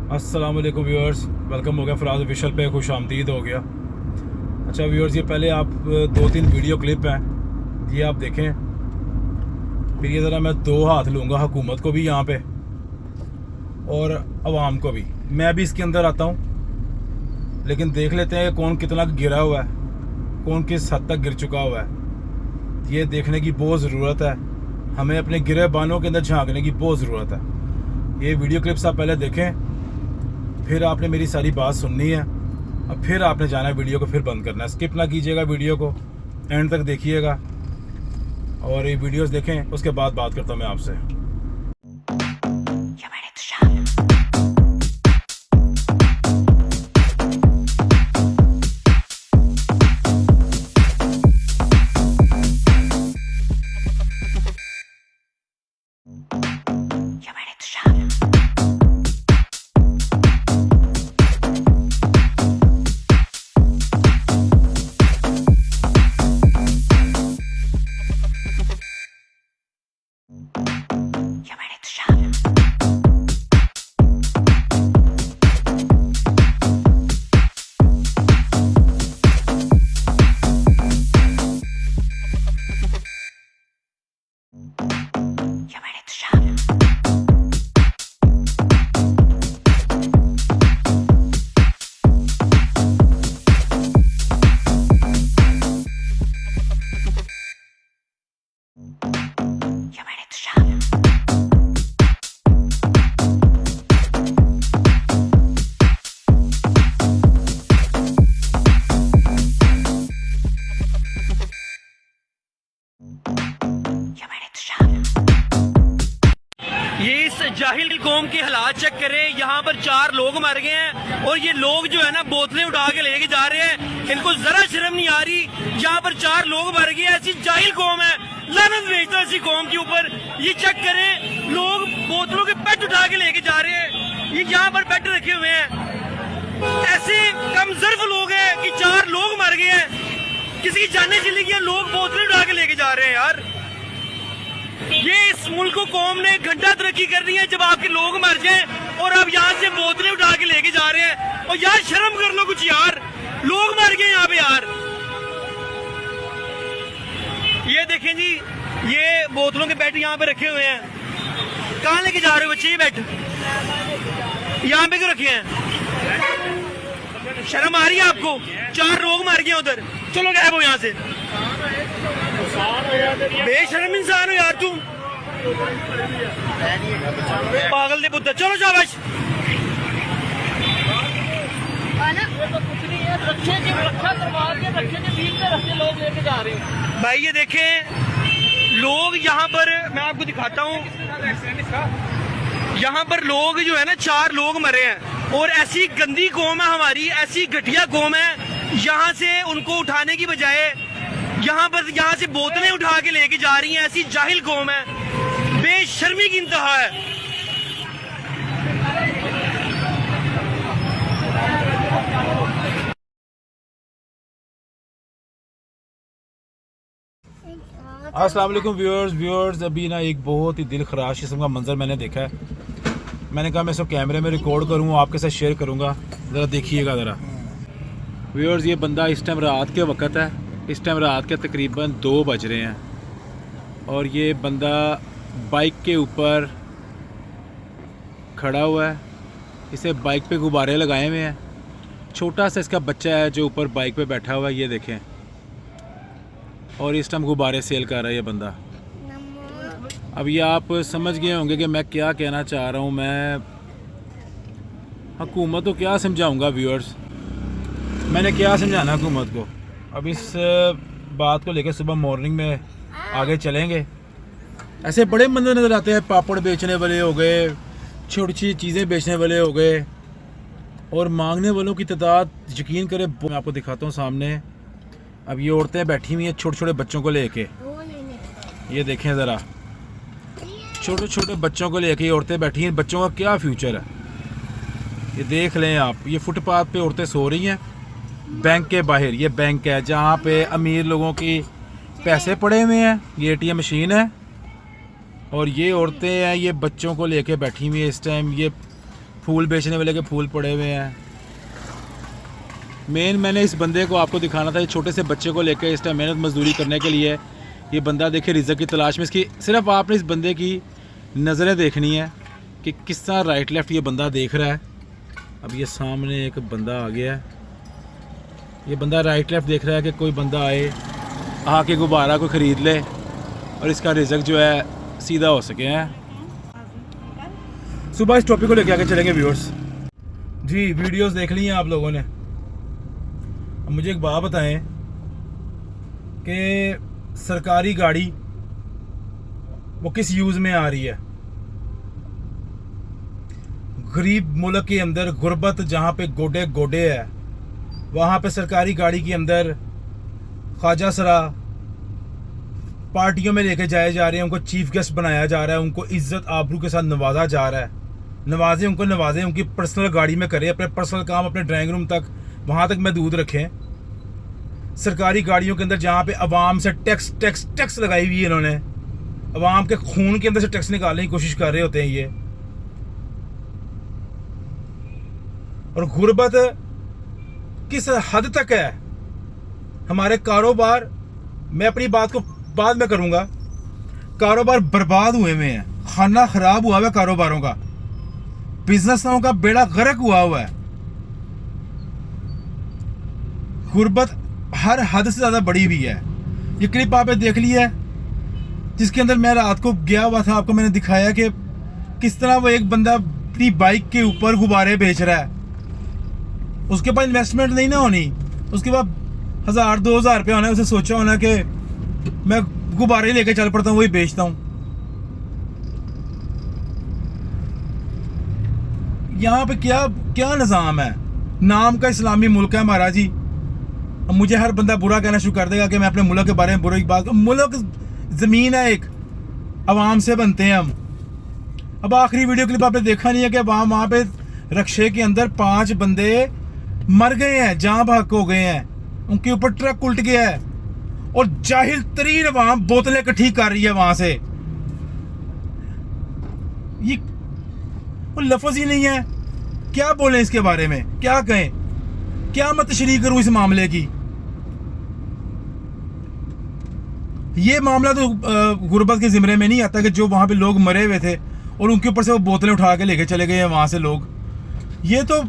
अस्सलाम वालेकुम viewers, welcome हो गया फराज ऑफिशियल पे, खुश आमदीद हो गया। अच्छा व्यूअर्स, ये पहले आप 2-3 वीडियो क्लिप हैं, ये आप देखें। फिर ये ज़रा मैं 2 हाथ लूँगा हुकूमत को भी यहाँ पे और आवाम को भी। मैं भी इसके अंदर आता हूँ, लेकिन देख लेते हैं कौन कितना गिरा हुआ है, कौन किस हद तक गिर चुका हुआ है। ये देखने की बहुत ज़रूरत है, हमें अपने गिरे बानों के अंदर झांकने की बहुत ज़रूरत है। ये वीडियो क्लिप्स आप पहले देखें, फिर आपने मेरी सारी बात सुननी है, अब फिर आपने जाना है वीडियो को फिर बंद करना है। स्किप ना कीजिएगा, वीडियो को एंड तक देखिएगा और ये वीडियोस देखें, उसके बाद बात करता हूँ मैं आपसे। ये इस जाहिल कौम के हालात चेक करें। यहाँ पर 4 लोग मर गए हैं और ये लोग जो है ना बोतलें उठा के लेके जा रहे हैं। इनको जरा शर्म नहीं आ रही। यहाँ पर 4 लोग मर गए, ऐसी जाहिल कौम है, लानत भेजता है ऐसी कौम के ऊपर। ये चेक करें, लोग बोतलों के पेट उठा के लेके जा रहे हैं। ये यहाँ पर पेट रखे हुए हैं। ऐसे कमजोर लोग हैं कि 4 लोग मर गए हैं, किसी की जाने चली गई, लोग बोतलें उठा के लेके जा रहे हैं। यार ये इस मुल्क को कौम ने घंटा तरक्की करनी है जब आपके लोग मर जाएं और आप यहाँ से बोतलें उठा के लेके जा रहे हैं। और यार शर्म कर लो कुछ, यार लोग मर गए यहाँ पे। यार ये देखें जी, ये बोतलों के बेड यहाँ पे रखे हुए हैं। कहाँ लेके जा रहे हो बच्चे ये बेड? यहाँ पे क्यों रखे हैं? शर्म आ रही है आपको? 4 लोग मर गए उधर, चलो गायब हो यहाँ से। बेशर्म इंसान हो यार तुम, पागल दे पुत्र। चलो शाबाश। भाई ये देखें, लोग यहाँ पर, मैं आपको दिखाता हूँ, यहाँ पर लोग जो है ना 4 लोग मरे हैं। और ऐसी गंदी कौम है हमारी, ऐसी घटिया कौम है, यहाँ से उनको उठाने की बजाय यहाँ से बोतलें उठा के लेके जा रही हैं। ऐसी जाहिल कौम है, बेशर्मी की इंतहा है। अस्सलाम वालेकुम व्यूअर्स, अभी ना एक बहुत ही दिल खराश किस्म का मंजर मैंने देखा है। मैंने कहा मैं इसको कैमरे में रिकॉर्ड करूँ, आपके साथ शेयर करूँगा, ज़रा देखिएगा ज़रा। व्यूअर्स, ये बंदा इस टाइम रात के वक्त है, इस टाइम रात के तकरीबन 2 बज रहे हैं और ये बंदा बाइक के ऊपर खड़ा हुआ है। इसे बाइक पे गुब्बारे लगाए हुए हैं। छोटा सा इसका बच्चा है जो ऊपर बाइक पे बैठा हुआ है, ये देखें। और इस टाइम गुब्बारे सेल कर रहा है ये बंदा। अब ये आप समझ गए होंगे कि मैं क्या कहना चाह रहा हूँ। मैं हुकूमत को क्या समझाऊँगा व्यूअर्स, मैंने क्या समझाना हुकूमत को। अब इस बात को लेकर सुबह मॉर्निंग में आगे चलेंगे। ऐसे बड़े मंदिर नज़र आते हैं, पापड़ बेचने वाले हो गए, छोटी छोटी चीज़ें बेचने वाले हो गए, और मांगने वालों की तादाद यकीन करें। मैं आपको दिखाता हूँ सामने। अब ये औरतें बैठी हुई हैं छोटे छोटे बच्चों को लेके, ये देखें ज़रा, छोटे छोटे बच्चों को लेके ये औरतें बैठी हैं। बच्चों का क्या फ्यूचर है ये देख लें आप। ये फुटपाथ पे औरतें सो रही हैं बैंक के बाहर। ये बैंक है जहाँ पे अमीर लोगों की पैसे पड़े हुए हैं, ये ATM मशीन है। और ये औरतें हैं, ये बच्चों को लेके बैठी हुई है इस टाइम। ये फूल बेचने वाले के फूल पड़े हुए हैं। मेन मैंने इस बंदे को आपको दिखाना था, ये छोटे से बच्चे को लेकर इस टाइम मेहनत मजदूरी करने के लिए ये बंदा देखे रिज़्क़ की तलाश में। इसकी सिर्फ आपने इस बंदे की नज़रें देखनी है कि किस तरह राइट लेफ़्ट ये बंदा देख रहा है। अब ये सामने एक बंदा आ गया है, ये बंदा राइट लेफ़्ट देख रहा है कि कोई बंदा आए आके गुब्बारा को ख़रीद ले और इसका रिज़्क़ जो है सीधा हो सके हैं। सुबह इस टॉपिक को लेके आके चलेंगे व्यूअर्स जी। वीडियोस देख ली हैं आप लोगों ने। अब मुझे एक बात बताएं कि सरकारी गाड़ी वो किस यूज़ में आ रही है। गरीब मुल्क के अंदर गुर्बत जहाँ पे गोडे गोडे है, वहाँ पे सरकारी गाड़ी के अंदर ख्वाजा सरा पार्टियों में लेके जाए जा रहे हैं, उनको चीफ गेस्ट बनाया जा रहा है, उनको इज्जत आबरू के साथ नवाजा जा रहा है। नवाजें, उनको नवाजें, उनकी पर्सनल गाड़ी में करें, अपने पर्सनल काम अपने ड्राइंग रूम तक वहाँ तक महदूद रखें। सरकारी गाड़ियों के अंदर जहाँ पे अवाम से टैक्स टैक्स टैक्स लगाई हुई है इन्होंने, अवाम के खून के अंदर से टैक्स निकालने की कोशिश कर रहे होते हैं ये। और गुर्बत किस हद तक है। हमारे कारोबार, मैं अपनी बात को बाद में करूंगा, कारोबार बर्बाद हुए में है, खाना खराब हुआ है कारोबारों का, बिजनेसों का बेड़ा गर्क हुआ है। गुर्बत हर हद से ज्यादा बड़ी हुई है। ये क्लिप आपने देख ली है जिसके अंदर मैं रात को गया हुआ था, आपको मैंने दिखाया कि किस तरह वो एक बंदा अपनी बाइक के ऊपर गुब्बारे बेच रहा है। उसके पास इन्वेस्टमेंट नहीं ना होनी, उसके पास 1000-2000 रुपया होना है। उसे सोचा होना कि मैं गुब्बारे लेके चल पड़ता हूँ, वही बेचता हूँ। यहाँ पे क्या क्या निज़ाम है। नाम का इस्लामी मुल्क है हमारा जी। अब मुझे हर बंदा बुरा कहना शुरू कर देगा कि मैं अपने मुल्क के बारे में बुरी बात। मुल्क ज़मीन है एक, अवाम से बनते हैं हम। अब आखिरी वीडियो क्लिप आपने देखा नहीं है कि वहाँ पे रक्शे के अंदर 5 बंदे मर गए हैं, जान बहक हो गए हैं, उनके ऊपर ट्रक उल्ट गया है और जाहिल तरीन अवाम बोतलें इकट्ठी कर रही है वहां से। ये वो लफ्ज ही नहीं है, क्या बोलें इसके बारे में, क्या कहें, क्या मैं तशरीह करूं इस मामले की। ये मामला तो गुर्बत के जिम्मे में नहीं आता कि जो वहां पे लोग मरे हुए थे और उनके ऊपर से वो बोतलें उठा के लेके चले गए हैं वहां से लोग। ये तो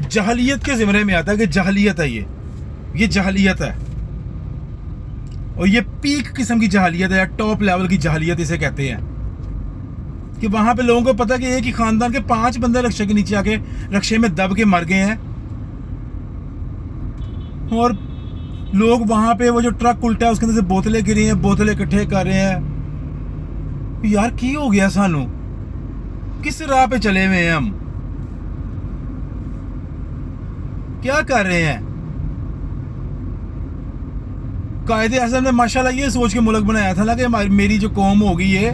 जहलियत के जिम्मे में आता है कि जहलियत है, ये जहलियत है। और ये पीक किस्म की जहलियत है, टॉप लेवल की जहलियत इसे कहते हैं। कि वहां पे लोगों को पता कि एक ही खानदान के 5 बंदे रक्शे के नीचे आके रक्शे में दब के मर गए हैं और लोग वहां पे वो जो ट्रक उल्टा है उसके अंदर से बोतलें गिरी हैं, बोतलें इकट्ठे कर रहे हैं। यार की हो गया सानू, किस राह पे चले हुए हैं हम, क्या कर रहे हैं। कायदे आज़म ने माशाल्लाह ये सोच के मुल्क बनाया था ना कि मेरी जो कौम होगी, ये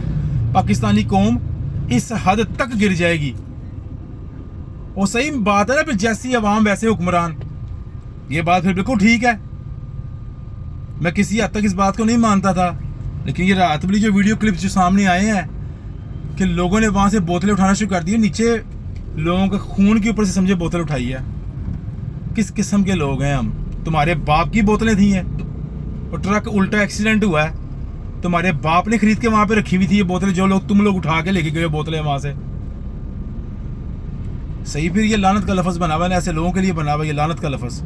पाकिस्तानी कौम इस हद तक गिर जाएगी। वो सही बात है ना, फिर जैसी अवाम वैसे हुक्मरान। ये बात फिर बिल्कुल ठीक है, मैं किसी हद तक इस बात को नहीं मानता था। लेकिन ये रात वाली जो वीडियो क्लिप्स जो सामने आए हैं कि लोगों ने वहां से बोतलें उठाना शुरू कर दी, नीचे लोगों के खून के ऊपर से समझे बोतल उठाई है। किस किस्म के लोग हैं हम। तुम्हारे बाप की बोतलें थी हैं और ट्रक उल्टा एक्सीडेंट हुआ है, तुम्हारे बाप ने खरीद के वहां पे रखी हुई थी ये बोतलें, जो लोग तुम लोग उठा के लेके गए बोतलें वहां से। सही, फिर ये लानत का लफ्ज बना हुआ है, ऐसे लोगों के लिए बना हुआ ये लानत का लफ्ज।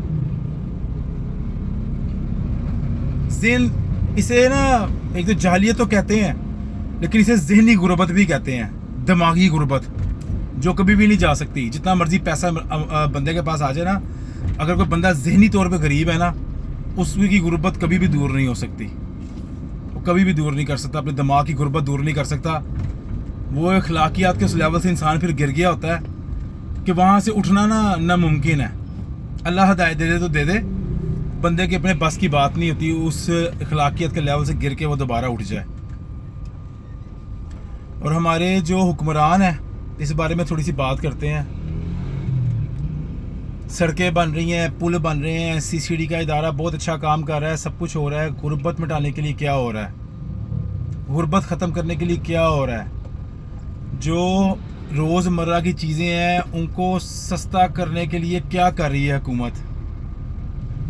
इसे ना एक तो जहलियत तो कहते हैं, लेकिन इसे ज़हनी गुर्बत भी कहते हैं, दिमागी गुर्बत, जो कभी भी नहीं जा सकती। जितना मर्जी पैसा बंदे के पास आ जाए ना, अगर कोई बंदा ज़हनी तौर पे गरीब है ना, उसकी गुर्बत कभी भी दूर नहीं हो सकती। वो कभी भी दूर नहीं कर सकता, अपने दिमाग की गुर्बत दूर नहीं कर सकता। वो अखलाकियात के उस लेवल से इंसान फिर गिर गया होता है कि वहाँ से उठना ना नामुमकिन है। अल्लाह हिदायत दे दे तो दे दे, बंदे के अपने बस की बात नहीं होती उस अखलाकियत के लेवल से गिर के वो दोबारा उठ जाए। और हमारे जो हुक्मरान हैं, इस बारे में थोड़ी सी बात करते हैं। सड़कें बन रही हैं, पुल बन रहे हैं, CCD का इदारा बहुत अच्छा काम कर रहा है, सब कुछ हो रहा है। गुर्बत मिटाने के लिए क्या हो रहा है, गुर्बत ख़त्म करने के लिए क्या हो रहा है। जो रोज़मर्रा की चीज़ें हैं उनको सस्ता करने के लिए क्या कर रही है हुकूमत?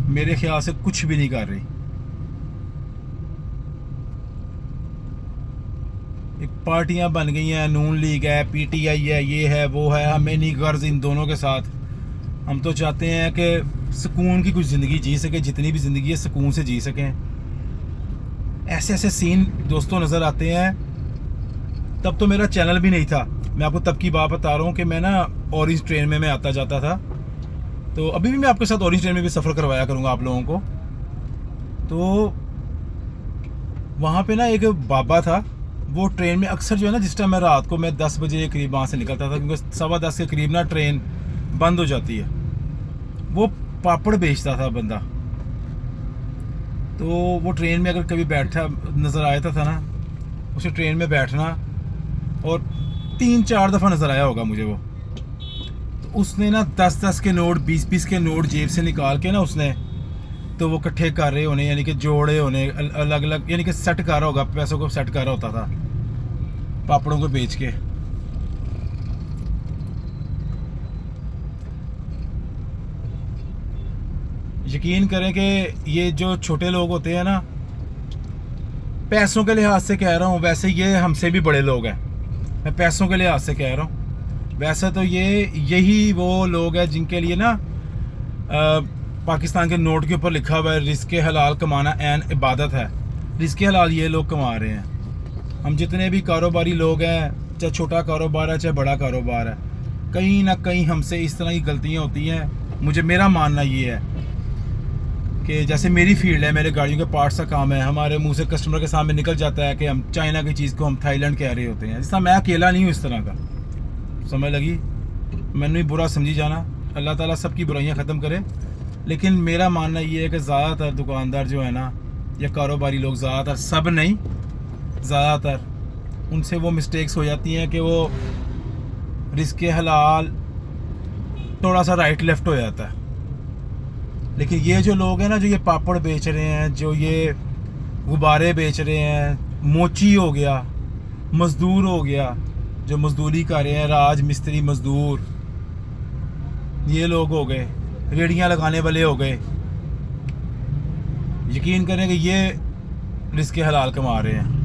मेरे ख्याल से कुछ भी नहीं कर रही। एक पार्टियां बन गई हैं, नून लीग है, पीटीआई है, ये है वो है। हमें नहीं गर्ज इन दोनों के साथ। हम तो चाहते हैं कि सुकून की कुछ ज़िंदगी जी सके, जितनी भी ज़िंदगी है सुकून से जी सकें। ऐसे ऐसे सीन दोस्तों नज़र आते हैं। तब तो मेरा चैनल भी नहीं था, मैं आपको तब की बात बता रहा हूँ कि मैं ना ऑरेंज ट्रेन में मैं आता जाता था। तो अभी भी मैं आपके साथ ऑरेंज ट्रेन में भी सफ़र करवाया करूँगा आप लोगों को। तो वहाँ पे ना एक बाबा था, वो ट्रेन में अक्सर जो है ना, जिस टाइम मैं रात को मैं 10 बजे के करीब वहाँ से निकलता था, क्योंकि 10:15 के करीब ना ट्रेन बंद हो जाती है। वो पापड़ बेचता था बंदा। तो वो ट्रेन में अगर कभी बैठा नज़र आया था ना, उसे ट्रेन में बैठना, और 3-4 दफ़ा नज़र आया होगा मुझे वो। तो उसने ना 10-10 के नोट, 20-20 के नोट जेब से निकाल के ना उसने, तो वो इकट्ठे कर रहे होने, यानी कि जोड़े होने अलग अलग, यानी कि सेट कर रहा होगा, पैसों को सेट कर रहा होता था पापड़ों को बेच के। यकीन करें कि ये जो छोटे लोग होते हैं ना, पैसों के लिहाज से कह रहा हूँ, वैसे ये हमसे भी बड़े लोग हैं। मैं पैसों के लिहाज से कह रहा हूँ, वैसे तो यही वो लोग हैं जिनके लिए ना पाकिस्तान के नोट के ऊपर लिखा हुआ है रिज़्क़ हलाल कमाना ऐन इबादत है। रिज़्क़ हलाल ये लोग कमा रहे हैं। हम जितने भी कारोबारी लोग हैं, चाहे छोटा कारोबार है चाहे बड़ा कारोबार है, कहीं ना कहीं हमसे इस तरह की गलतियाँ होती हैं। मेरा मानना ये है कि जैसे मेरी फील्ड है, मेरे गाड़ियों के पार्ट्स का काम है, हमारे मुंह से कस्टमर के सामने निकल जाता है कि हम चाइना की चीज़ को हम थाईलैंड कह रहे होते हैं। जिस तरह मैं अकेला नहीं हूँ इस तरह का, समझ लगी? मैंने भी बुरा समझी जाना, अल्लाह ताला सबकी बुराइयाँ ख़त्म करे। लेकिन मेरा मानना ये है कि ज़्यादातर दुकानदार जो है ना, या कारोबारी लोग, ज़्यादातर, सब नहीं, ज़्यादातर उनसे वो मिस्टेक्स हो जाती हैं कि वो रिज़्क़ हलाल थोड़ा सा राइट लेफ़्ट हो जाता है। लेकिन ये जो लोग हैं ना, जो ये पापड़ बेच रहे हैं, जो ये गुब्बारे बेच रहे हैं, मोची हो गया, मज़दूर हो गया, जो मज़दूरी कर रहे हैं, राज मिस्त्री मज़दूर, ये लोग हो गए, रेड़ियाँ लगाने वाले हो गए, यकीन करें कि ये रिज़्क़ हलाल कमा रहे हैं।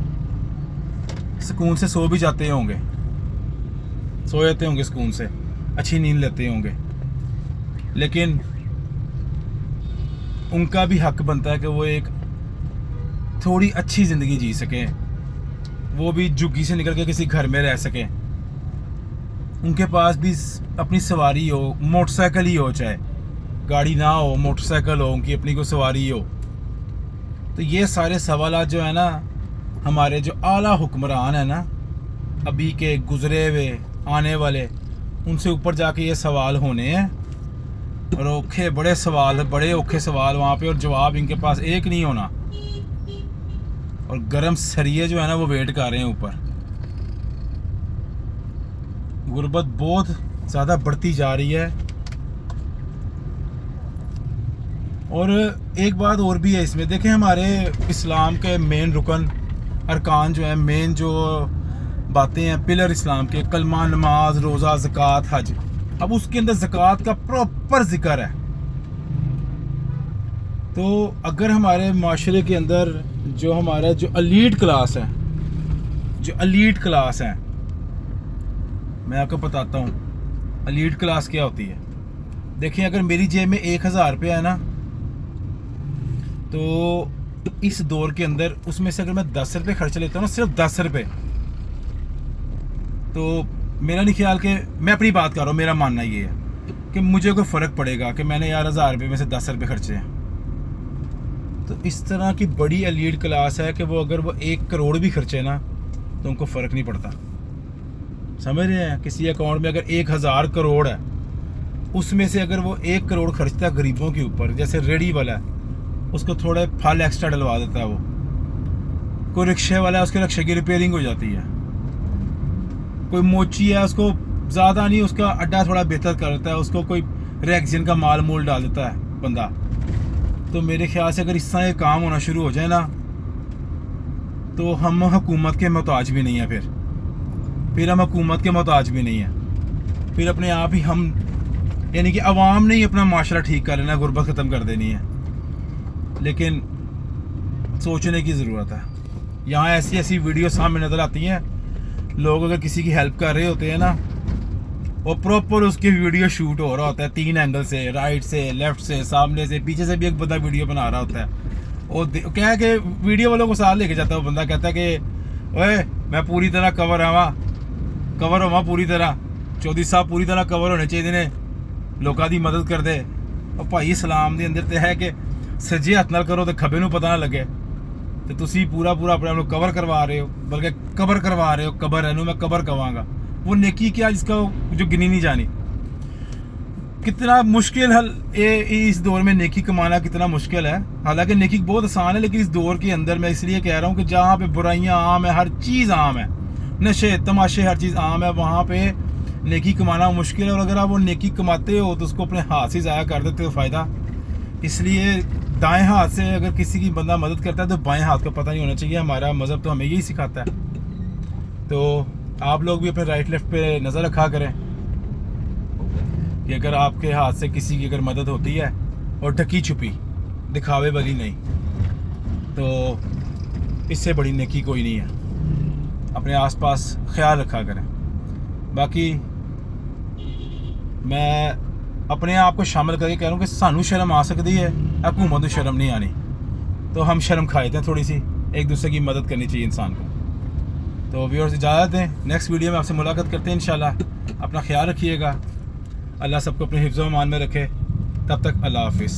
सुकून से सो भी जाते होंगे, सो जाते होंगे सुकून से, अच्छी नींद लेते होंगे। लेकिन उनका भी हक बनता है कि वो एक थोड़ी अच्छी ज़िंदगी जी सकें, वो भी झुग्गी से निकल के किसी घर में रह सकें। उनके पास भी अपनी सवारी हो, मोटरसाइकिल ही हो, चाहे गाड़ी ना हो, मोटरसाइकिल हो, उनकी अपनी कोई सवारी हो। तो ये सारे सवाल जो है ना, हमारे जो आला हुक्मरान है ना, अभी के, गुजरे हुए, आने वाले, उनसे ऊपर जाके ये सवाल होने हैं। और औखे बड़े सवाल, बड़े औखे सवाल वहाँ पे, और जवाब इनके पास एक नहीं होना। और गरम सरिये जो है ना, वो वेट कर रहे हैं ऊपर। गुर्बत बहुत ज़्यादा बढ़ती जा रही है। और एक बात और भी है इसमें, देखें, हमारे इस्लाम के मेन रुकन अरकान जो है, मेन जो बातें हैं, पिलर इस्लाम के, कलमा, नमाज, रोज़ा, ज़कात, हज। अब उसके अंदर ज़कात का प्रॉपर जिक्र है। तो अगर हमारे माशरे के अंदर जो हमारा जो एलीट क्लास है, जो एलीट क्लास है, मैं आपको बताता हूँ एलीट क्लास क्या होती है। देखिए, अगर मेरी जेब में 1000 रुपया है ना, तो इस दौर के अंदर उसमें से अगर मैं 10 रुपये खर्च लेता हूँ ना, सिर्फ 10 रुपये, तो मेरा नहीं ख्याल कि, मैं अपनी बात कर रहा हूँ, मेरा मानना ये है कि मुझे कोई फ़र्क पड़ेगा कि मैंने यार 1000 रुपये में से 10 रुपये खर्चे हैं। तो इस तरह की बड़ी एलीट क्लास है कि वो अगर वो 1 करोड़ भी खर्चे ना, तो उनको फ़र्क नहीं पड़ता। समझ रहे हैं? किसी अकाउंट में अगर 1000 करोड़ है, उसमें से अगर वो 1 करोड़ खर्चता है गरीबों के ऊपर, जैसे रेडी वाला है, उसको थोड़े फल एक्स्ट्रा डलवा देता है, वो कोई रिक्शे वाला है, उसके रिक्शे की रिपेयरिंग हो जाती है, कोई मोची है, उसको ज़्यादा नहीं, उसका अड्डा थोड़ा बेहतर करता है, उसको कोई रेक्सिन का माल मूल डाल देता है बंदा। तो मेरे ख्याल से अगर इस तरह काम होना शुरू हो जाए ना, तो हम हुकूमत के मोहताज भी नहीं है फिर। फिर हम हुकूमत के मोहताज भी नहीं हैं। फिर अपने आप ही हम यानी कि अवाम ने ही अपना माशरा ठीक कर लेना, गुर्बत ख़त्म कर देनी है। लेकिन सोचने की ज़रूरत है। यहाँ ऐसी ऐसी वीडियो सामने नज़र आती हैं, लोग अगर किसी की हेल्प कर रहे होते हैं ना, वो प्रॉपर उसकी वीडियो शूट हो रहा होता है 3 एंगल से, राइट से, लेफ्ट से, सामने से, पीछे से भी एक बंदा वीडियो बना रहा होता है। और क्या है कि वीडियो वालों को साथ लेके जाता है वो बंदा, कहता है कि ओए मैं पूरी तरह कवर होवा पूरी तरह, चौधरी साहब पूरी तरह कवर होने चाहिए ने, लोगों की मदद कर दे। और भाई इस्लाम के अंदर तो है कि सज्जे हथ नाल करो तो खब्बे नूं पता ना लगे। तो तुसी पूरा अपने आप को कवर करवा रहे हो, बल्कि कबर करवा रहे हो। कबर है मैं कबर कवांगा, वो नेकी क्या जिसका जो गिनी नहीं जानी। कितना मुश्किल हल इस दौर में नेकी कमाना कितना मुश्किल है। हालांकि नेकी बहुत आसान है, लेकिन इस दौर के अंदर मैं इसलिए कह रहा हूँ कि जहाँ पे बुराइयाँ आम है, हर चीज़ आम है, नशे तमाशे हर चीज़ आम है, वहाँ पे नेकी कमाना मुश्किल है। और अगर आप वो नेकी कमाते हो तो उसको अपने हाथ से ज़ाया कर देते हो फ़ायदा। इसलिए दाएं हाथ से अगर किसी की बंदा मदद करता है तो बाएं हाथ का पता नहीं होना चाहिए। हमारा मज़हब तो हमें यही सिखाता है। तो आप लोग भी अपने राइट लेफ्ट पे नज़र रखा करें कि अगर आपके हाथ से किसी की अगर मदद होती है और ढकी छुपी, दिखावे वाली नहीं, तो इससे बड़ी नेकी कोई नहीं है। अपने आसपास ख्याल रखा करें। बाकी मैं अपने आप को शामिल करके कह रहा हूँ कि सानू शर्म आ सकती है, हुकूमत को शर्म नहीं आनी। तो हम शर्म खाए थे थोड़ी सी, एक दूसरे की मदद करनी चाहिए इंसान को। तो व्यूअर्स इजाज़त दें, नेक्स्ट वीडियो में आपसे मुलाकात करते हैं इंशाल्लाह। अपना ख्याल रखिएगा, अल्लाह सबको अपने हिफ्ज़ व अमान में रखे। तब तक अल्लाह हाफिज़।